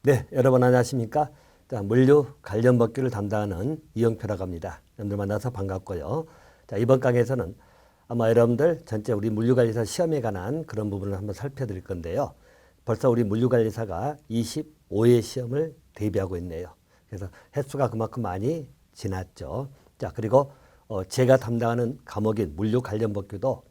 네, 여러분 안녕하십니까? 자, 물류 관련 법규를 담당하는 이영표라고 합니다. 여러분들 만나서 반갑고요. 자, 이번 강의에서는 아마 여러분들 전체 우리 물류관리사 시험에 관한 그런 부분을 한번 살펴드릴 건데요. 벌써 우리 물류관리사가 25회 시험을 대비하고 있네요. 그래서 횟수가 그만큼 많이 지났죠. 자, 그리고 제가 담당하는 과목인 물류 관련 법규도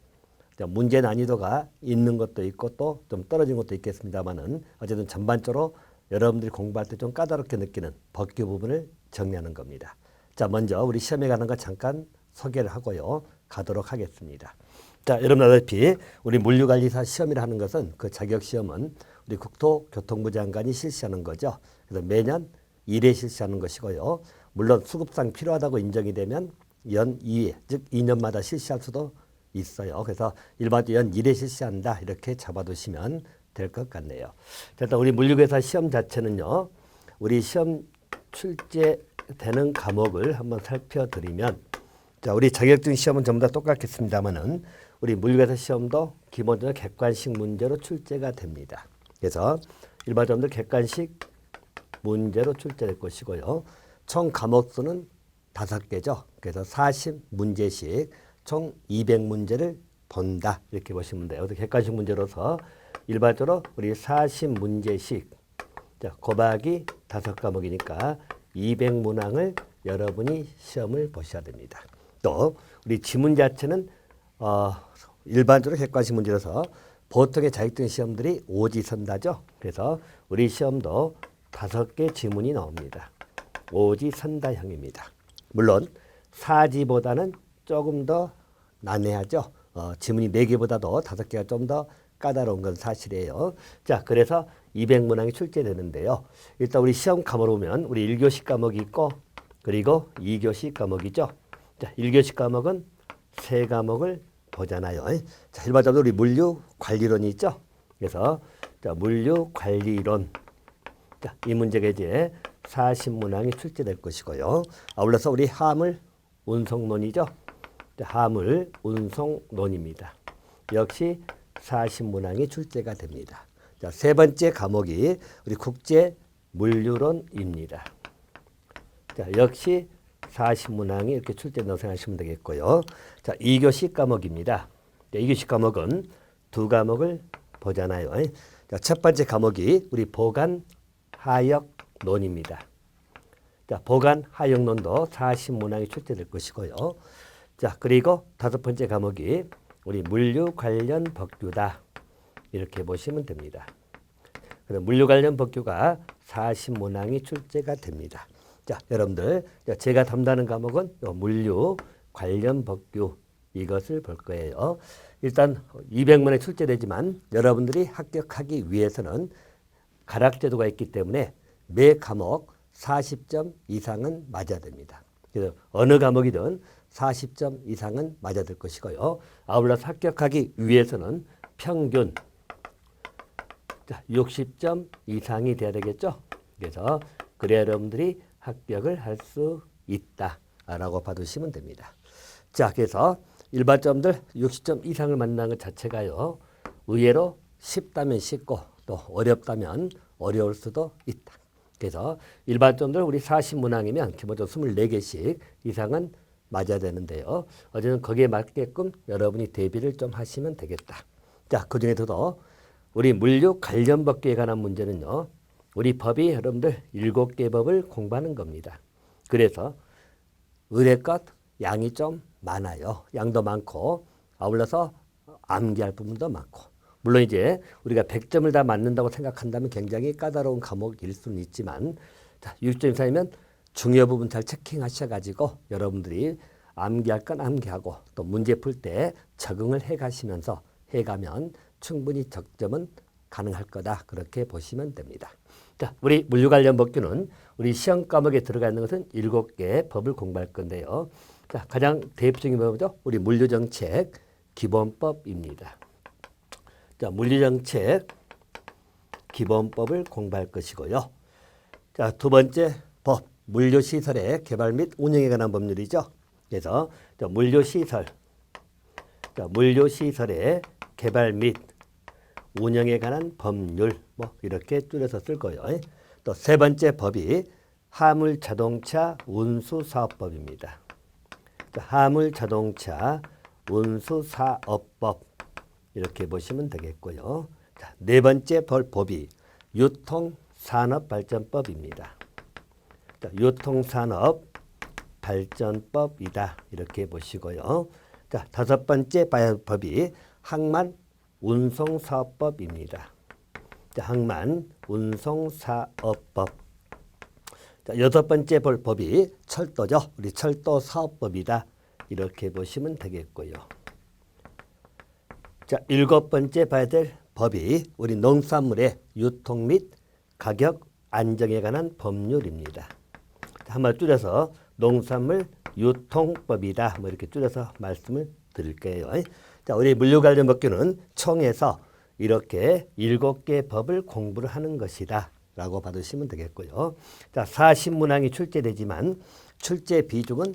문제 난이도가 있는 것도 있고 또 좀 떨어진 것도 있겠습니다만은 어쨌든 전반적으로 여러분들이 공부할 때 좀 까다롭게 느끼는 법규 부분을 정리하는 겁니다. 자, 먼저 우리 시험에 관한 거 잠깐 소개를 하고요. 가도록 하겠습니다. 자, 여러분 알다시피 우리 물류관리사 시험이라 하는 것은 그 자격시험은 우리 국토교통부 장관이 실시하는 거죠. 그래서 매년 1회 실시하는 것이고요. 물론 수급상 필요하다고 인정이 되면 연 2회, 즉 2년마다 실시할 수도 있어요. 그래서 일반적으로 연 1회 실시한다 이렇게 잡아두시면 될 것 같네요. 일단 우리 물류회사 시험 자체는요. 우리 시험 출제되는 과목을 한번 살펴드리면 자, 우리 자격증 시험은 전부 다 똑같겠습니다만은 우리 물류회사 시험도 기본적으로 객관식 문제로 출제가 됩니다. 그래서 일반적으로 객관식 문제로 출제될 것이고요. 총 과목 수는 5개죠. 그래서 40문제씩 총 200문제를 본다 이렇게 보시면 돼요. 그래서 객관식 문제로서 일반적으로 우리 40문제씩 곱하기 5과목이니까 200문항을 여러분이 시험을 보셔야 됩니다. 또 우리 지문 자체는 일반적으로 객관식 문제라서 보통의 자격증 시험들이 오지선다죠. 그래서 우리 시험도 5개 지문이 나옵니다. 오지선다형입니다. 물론 사지보다는 조금 더 난해하죠. 지문이 4개보다도 5개가 좀 더 까다로운 건 사실이에요. 자, 그래서 200문항이 출제되는데요. 일단 우리 시험 과목을 보면 우리 1교시 과목이 있고 그리고 2교시 과목이죠. 자, 1교시 과목은 3과목을 보잖아요. 자, 일반적으로 우리 물류 관리론이 있죠. 그래서 자, 물류 관리론. 자, 이 문제가 이제 40문항이 출제될 것이고요. 아울러서 우리 화물 운송론이죠. 자, 화물 운송론입니다. 역시 40문항이 출제가 됩니다. 자, 세 번째 과목이 우리 국제 물류론입니다. 자, 역시 40문항이 이렇게 출제된다고 생각하시면 되겠고요. 자, 2교시 과목입니다. 자, 2교시 과목은 2과목을 보잖아요. 자, 첫 번째 과목이 우리 보관 하역론입니다. 자, 보관 하역론도 40문항이 출제될 것이고요. 자, 그리고 5번째 과목이 우리 물류 관련 법규다. 이렇게 보시면 됩니다. 그래서 물류 관련 법규가 40문항이 출제가 됩니다. 자, 여러분들 제가 담당하는 과목은 물류 관련 법규 이것을 볼 거예요. 일단 200문항이 출제되지만 여러분들이 합격하기 위해서는 가락제도가 있기 때문에 매 과목 40점 이상은 맞아야 됩니다. 그래서 어느 과목이든 40점 이상은 맞아야 될 것이고요. 아울러서 합격하기 위해서는 평균 60점 이상이 돼야 되겠죠. 그래서 그래야 여러분들이 합격을 할 수 있다라고 봐두시면 됩니다. 자, 그래서 일반점들 60점 이상을 만나는 것 자체가요. 의외로 쉽다면 쉽고 또 어렵다면 어려울 수도 있다. 그래서 일반점들 우리 40문항이면 기본적으로 24개씩 이상은 맞아야 되는데요. 어쨌든 거기에 맞게끔 여러분이 대비를 좀 하시면 되겠다. 자, 그중에서도 우리 물류 관련 법규에 관한 문제는요. 우리 법이 여러분들 7개 법을 공부하는 겁니다. 그래서 의뢰껏 양이 좀 많아요. 양도 많고 아울러서 암기할 부분도 많고 물론 이제 우리가 100점을 다 맞는다고 생각한다면 굉장히 까다로운 과목일 수는 있지만 자, 60점 이상이면 중요 부분 잘 체킹하셔가지고 여러분들이 암기할 건 암기하고 또 문제 풀 때 적응을 해가시면서 해가면 충분히 적점은 가능할 거다. 그렇게 보시면 됩니다. 자, 우리 물류 관련 법규는 우리 시험 과목에 들어가 있는 것은 7개 법을 공부할 건데요. 자, 가장 대표적인 법이죠. 우리 물류정책 기본법입니다. 자, 물류정책 기본법을 공부할 것이고요. 자, 두 번째 법, 물류시설의 개발 및 운영에 관한 법률이죠. 그래서 물류시설의 개발 및 운영에 관한 법률 뭐 이렇게 줄여서 쓸 거예요. 또 세 번째 법이 화물자동차 운수사업법입니다. 화물자동차 운수사업법 이렇게 보시면 되겠고요. 자, 네 번째 법이 유통산업발전법입니다. 자, 유통산업발전법이다 이렇게 보시고요. 자, 다섯 번째 법이 항만운송사업법입니다. 자, 항만운송사업법. 자, 여섯 번째 법이 철도죠. 우리 철도사업법이다 이렇게 보시면 되겠고요. 자, 일곱 번째 봐야 될 법이 우리 농산물의 유통 및 가격 안정에 관한 법률입니다. 한번 줄여서 농산물 유통법이다. 뭐 이렇게 줄여서 말씀을 드릴게요. 자, 우리 물류 관련 법규는 총에서 이렇게 7개 법을 공부를 하는 것이다 라고 받으시면 되겠고요. 자, 40문항이 출제되지만 출제 비중은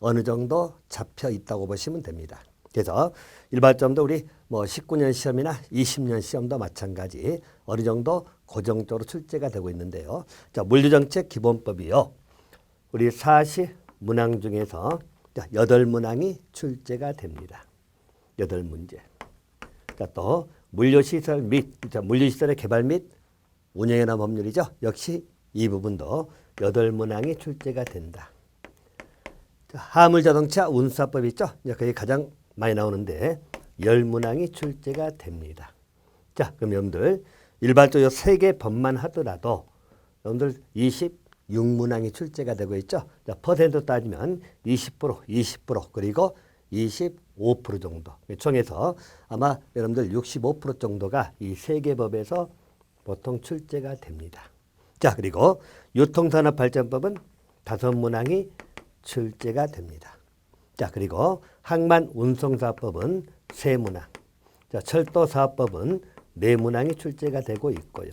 어느 정도 잡혀 있다고 보시면 됩니다. 그래서 일반점도 우리 19년 시험이나 20년 시험도 마찬가지 어느 정도 고정적으로 출제가 되고 있는데요. 자, 물류정책 기본법이요. 우리 40문항 중에서 8문항이 출제가 됩니다. 8문제. 자, 또 물류시설 및 물류시설의 개발 및 운영에 관한 법률이죠. 역시 이 부분도 8문항이 출제가 된다. 자, 화물자동차 운수사법 있죠. 그게 가장 많이 나오는데 10문항이 출제가 됩니다. 자, 그럼 여러분들 일반적으로 3개 법만 하더라도 여러분들 26문항이 출제가 되고 있죠. 자, 퍼센트 따지면 20% 그리고 25% 정도. 총에서 아마 여러분들 65% 정도가 이 3개 법에서 보통 출제가 됩니다. 자, 그리고 유통산업발전법은 5문항이 출제가 됩니다. 자, 그리고 항만운송사업법은 3문항. 자, 철도사업법은 4문항이 출제가 되고 있고요.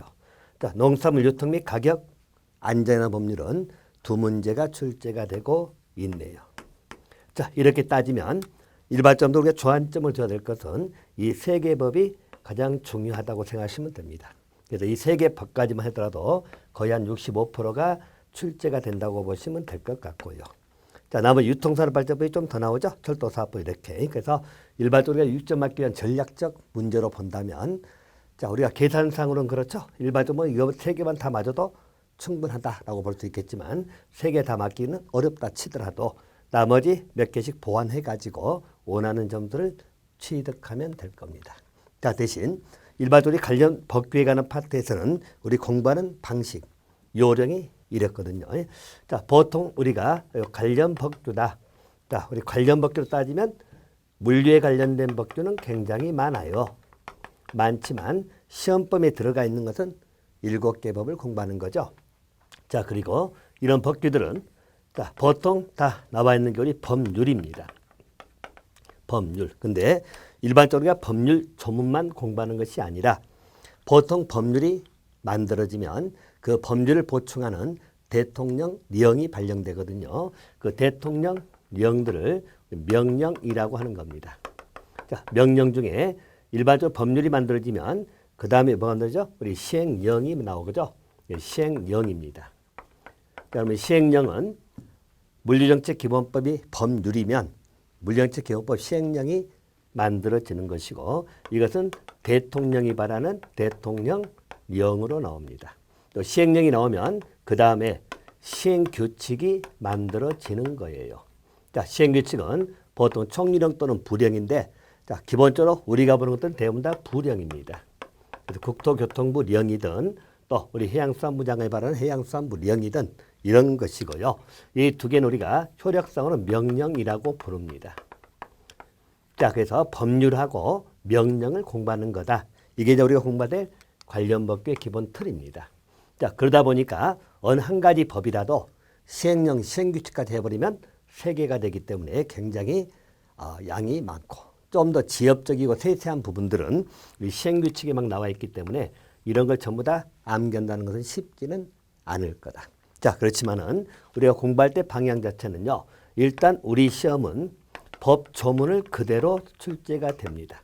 자, 농산물 유통 및 가격 안전한 법률은 2문제가 출제가 되고 있네요. 자, 이렇게 따지면 일반적으로 우리가 조안점을 줘야 될 것은 이 3개 법이 가장 중요하다고 생각하시면 됩니다. 그래서 이 3개 법까지만 하더라도 거의 한 65%가 출제가 된다고 보시면 될 것 같고요. 자, 나머지 유통산업발전법이 좀 더 나오죠. 철도사업법 이렇게. 그래서 일반적으로 우리가 6점 맞기 위한 전략적 문제로 본다면 자, 우리가 계산상으로는 그렇죠. 일반적으로 이거 3개만 다 맞아도 충분하다라고 볼 수 있겠지만 3개 다 맞기는 어렵다 치더라도 나머지 몇 개씩 보완해가지고 원하는 점들을 취득하면 될 겁니다. 자, 대신 일반적으로 관련 법규에 관한 파트에서는 우리 공부하는 방식, 요령이 이랬거든요. 자, 보통 우리가 관련 법규다. 자, 우리 관련 법규로 따지면 물류에 관련된 법규는 굉장히 많아요. 많지만 시험범위에 들어가 있는 것은 7개 법을 공부하는 거죠. 자, 그리고 이런 법규들은 자, 보통 다 나와 있는 게 우리 법률입니다. 법률. 근데 일반적으로 우리가 법률 조문만 공부하는 것이 아니라 보통 법률이 만들어지면 그 법률을 보충하는 대통령령이 발령되거든요. 그 대통령령들을 명령이라고 하는 겁니다. 자, 명령 중에 일반적으로 법률이 만들어지면 그 다음에 뭐가 만들어져? 우리 시행령이 나오죠. 시행령입니다. 그러면 시행령은 물류정책기본법이 법률이면 물류정책기본법 시행령이 만들어지는 것이고 이것은 대통령이 발하는 대통령령으로 나옵니다. 또 시행령이 나오면 그 다음에 시행규칙이 만들어지는 거예요. 자, 시행규칙은 보통 총리령 또는 부령인데 자, 기본적으로 우리가 보는 것들은 대부분 다 부령입니다. 그래서 국토교통부령이든 또 우리 해양수산부 장관이 발하는 해양수산부령이든 이런 것이고요. 이 두 개는 우리가 효력상으로 명령이라고 부릅니다. 자, 그래서 법률하고 명령을 공부하는 거다. 이게 이제 우리가 공부해야 될 관련 법규의 기본 틀입니다. 자, 그러다 보니까 어느 한 가지 법이라도 시행령, 시행규칙까지 해버리면 3개가 되기 때문에 굉장히 양이 많고 좀 더 지엽적이고 세세한 부분들은 이 시행규칙에 막 나와 있기 때문에 이런 걸 전부 다 암기한다는 것은 쉽지는 않을 거다. 자, 그렇지만은 우리가 공부할 때 방향 자체는요. 일단 우리 시험은 법 조문을 그대로 출제가 됩니다.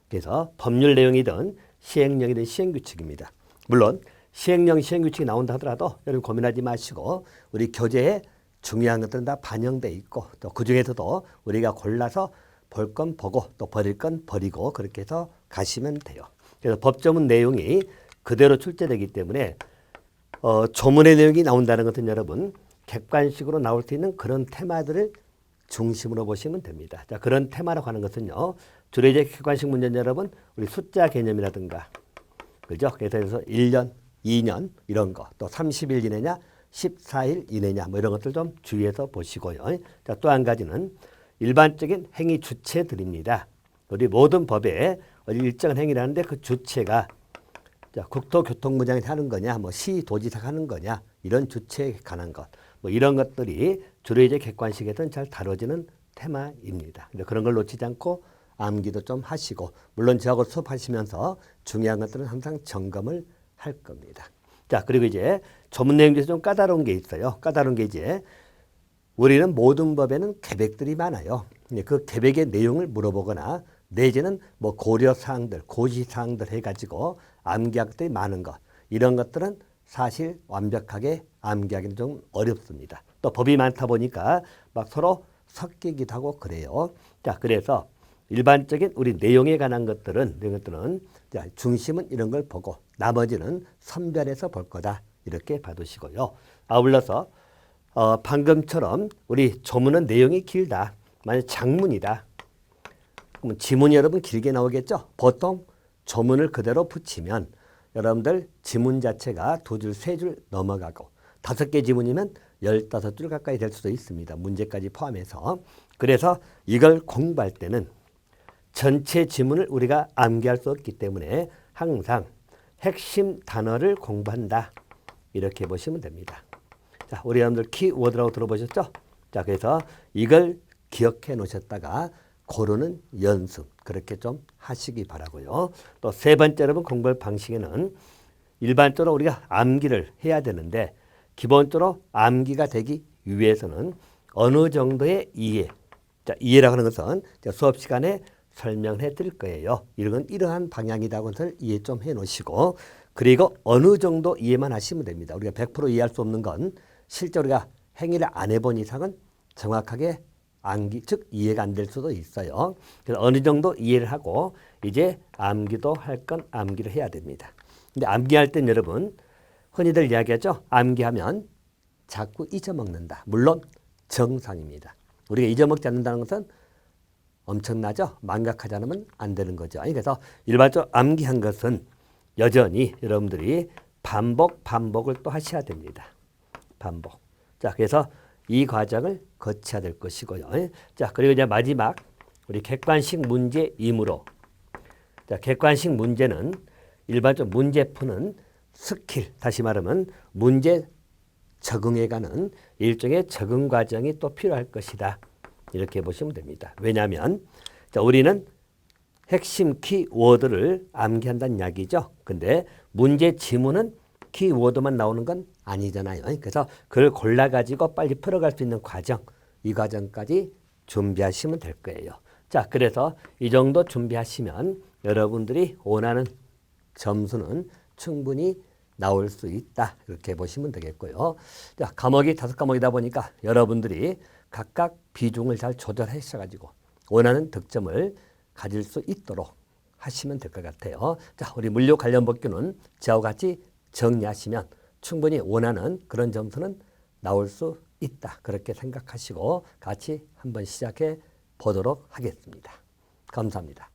그래서 법률 내용이든 시행령이든 시행규칙입니다. 물론 시행령 시행규칙이 나온다 하더라도 여러분 고민하지 마시고 우리 교재에 중요한 것들은 다 반영돼 있고 또 그중에서도 우리가 골라서 볼 건 보고 또 버릴 건 버리고 그렇게 해서 가시면 돼요. 그래서 법조문 내용이 그대로 출제되기 때문에 조문의 내용이 나온다는 것은 여러분 객관식으로 나올 수 있는 그런 테마들을 중심으로 보시면 됩니다. 자, 그런 테마라고 하는 것은요. 주로 이제 객관식 문제는 여러분 우리 숫자 개념이라든가 그죠? 그래서 1년, 2년 이런 거 또 30일 이내냐 14일 이내냐 뭐 이런 것들 좀 주의해서 보시고요. 자, 또 한 가지는 일반적인 행위 주체들입니다. 우리 모든 법에 일정한 행위를 하는데 그 주체가 자, 국토교통부장이 하는 거냐 뭐 시도지사가 하는 거냐 이런 주체에 관한 것 뭐 이런 것들이 주로 이제 객관식에서는 잘 다뤄지는 테마입니다. 그런 걸 놓치지 않고 암기도 좀 하시고 물론 저하고 수업하시면서 중요한 것들은 항상 점검을 할 겁니다. 자, 그리고 이제 조문 내용 중에서 좀 까다로운 게 있어요. 까다로운 게 이제 우리는 모든 법에는 계백들이 많아요. 그 계백의 내용을 물어보거나 내지는 뭐 고려사항들, 고시사항들 해가지고 암기할 것들이 많은 것 이런 것들은 사실 완벽하게 암기하기는 좀 어렵습니다. 또 법이 많다 보니까 막 서로 섞이기도 하고 그래요. 자, 그래서 일반적인 우리 내용에 관한 것들은 자, 중심은 이런 걸 보고 나머지는 선별해서 볼 거다 이렇게 봐두시고요. 아울러서 방금처럼 우리 조문은 내용이 길다. 만약 장문이다. 그러면 지문이 여러분 길게 나오겠죠. 보통 조문을 그대로 붙이면 여러분들 지문 자체가 2줄, 3줄 넘어가고 5개 지문이면 15줄 가까이 될 수도 있습니다. 문제까지 포함해서. 그래서 이걸 공부할 때는 전체 지문을 우리가 암기할 수 없기 때문에 항상 핵심 단어를 공부한다. 이렇게 보시면 됩니다. 자, 우리 여러분들 키워드라고 들어보셨죠? 자, 그래서 이걸 기억해 놓으셨다가 고르는 연습 그렇게 좀 하시기 바라고요. 또 세 번째 여러분 공부할 방식에는 일반적으로 우리가 암기를 해야 되는데 기본적으로 암기가 되기 위해서는 어느 정도의 이해. 자, 이해라고 하는 것은 수업 시간에 설명해 드릴 거예요. 이런 이러한 방향이라고 해서 이해 좀 해 놓으시고 그리고 어느 정도 이해만 하시면 됩니다. 우리가 100% 이해할 수 없는 건 실제 우리가 행위를 안 해본 이상은 정확하게 암기, 즉 이해가 안 될 수도 있어요. 그래서 어느 정도 이해를 하고 이제 암기도 할 건 암기를 해야 됩니다. 근데 암기할 땐 여러분 흔히들 이야기하죠. 암기하면 자꾸 잊어먹는다. 물론 정상입니다. 우리가 잊어먹지 않는다는 것은 엄청나죠. 망각하지 않으면 안 되는 거죠. 그래서 일반적으로 암기한 것은 여전히 여러분들이 반복을 또 하셔야 됩니다. 반복. 자, 그래서 이 과정을 거쳐야 될 것이고요. 자, 그리고 이제 마지막 우리 객관식 문제 2으로. 자, 객관식 문제는 일반적으로 문제 푸는 스킬, 다시 말하면 문제 적응에 관한 일종의 적응 과정이 또 필요할 것이다. 이렇게 보시면 됩니다. 왜냐하면 자, 우리는 핵심 키워드를 암기한다는 이야기죠. 근데 문제 지문은 키워드만 나오는 건 아니잖아요. 그래서 그걸 골라가지고 빨리 풀어갈 수 있는 과정, 이 과정까지 준비하시면 될 거예요. 자, 그래서 이 정도 준비하시면 여러분들이 원하는 점수는 충분히 나올 수 있다. 이렇게 보시면 되겠고요. 자, 과목이 5과목이다 보니까 여러분들이 각각 비중을 잘 조절하셔가지고 원하는 득점을 가질 수 있도록 하시면 될 것 같아요. 자, 우리 물류 관련 복규는 저와 같이 정리하시면 충분히 원하는 그런 점수는 나올 수 있다. 그렇게 생각하시고 같이 한번 시작해 보도록 하겠습니다. 감사합니다.